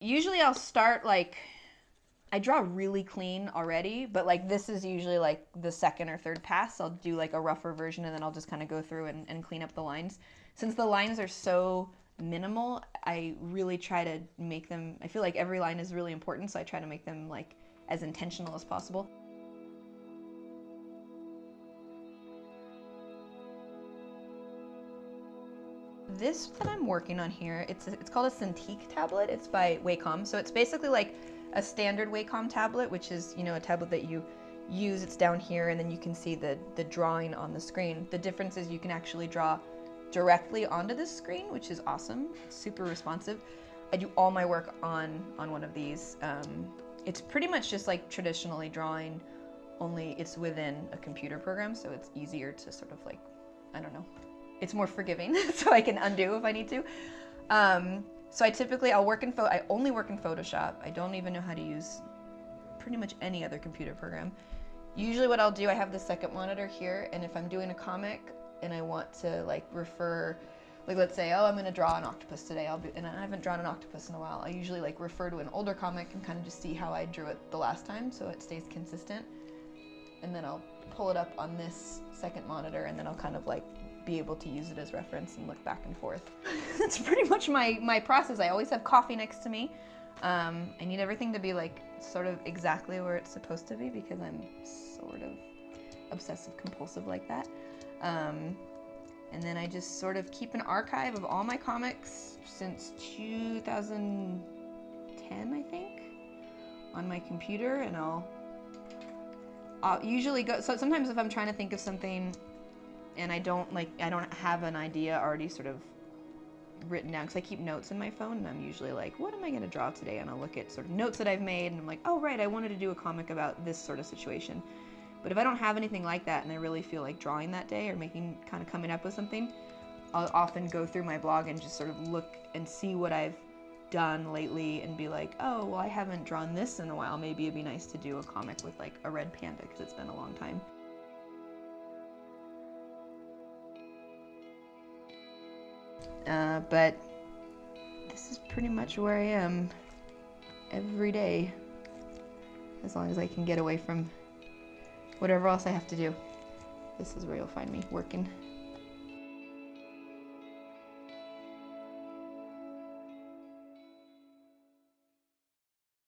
Usually I'll start like, I draw really clean already, but like this is usually like the second or third pass. I'll do like a rougher version and then I'll just kind of go through and clean up the lines. Since the lines are so minimal, I really try to make them, I feel like every line is really important, so I try to make them like as intentional as possible. This that I'm working on here, it's called a Cintiq tablet. It's by Wacom. So it's basically like a standard Wacom tablet, which is, you know, a tablet that you use. It's down here and then you can see the drawing on the screen. The difference is you can actually draw directly onto the screen, which is awesome. It's super responsive. I do all my work on one of these. It's pretty much just like traditionally drawing, only it's within a computer program, so it's easier to sort of like, I don't know, it's more forgiving, so I can undo if I need to. So I only work in Photoshop. I don't even know how to use pretty much any other computer program. Usually what I'll do, I have the second monitor here, and if I'm doing a comic and I want to like refer, like let's say, oh, I'm gonna draw an octopus today, and I haven't drawn an octopus in a while, I usually like refer to an older comic and kind of just see how I drew it the last time so it stays consistent. And then I'll pull it up on this second monitor and then I'll kind of like be able to use it as reference and look back and forth. That's pretty much my process. I always have coffee next to me. I need everything to be like sort of exactly where it's supposed to be because I'm sort of obsessive compulsive like that. And then I just sort of keep an archive of all my comics since 2010, I think, on my computer, and I'll usually go, so sometimes if I'm trying to think of something and I don't have an idea already sort of written down, because I keep notes in my phone, and I'm usually like, what am I going to draw today? And I'll look at sort of notes that I've made, and I'm like, oh right, I wanted to do a comic about this sort of situation. But if I don't have anything like that and I really feel like drawing that day or coming up with something, I'll often go through my blog and just sort of look and see what I've done lately and be like, oh, well, I haven't drawn this in a while. Maybe it'd be nice to do a comic with like a red panda because it's been a long time. But this is pretty much where I am every day, as long as I can get away from whatever else I have to do. This is where you'll find me working.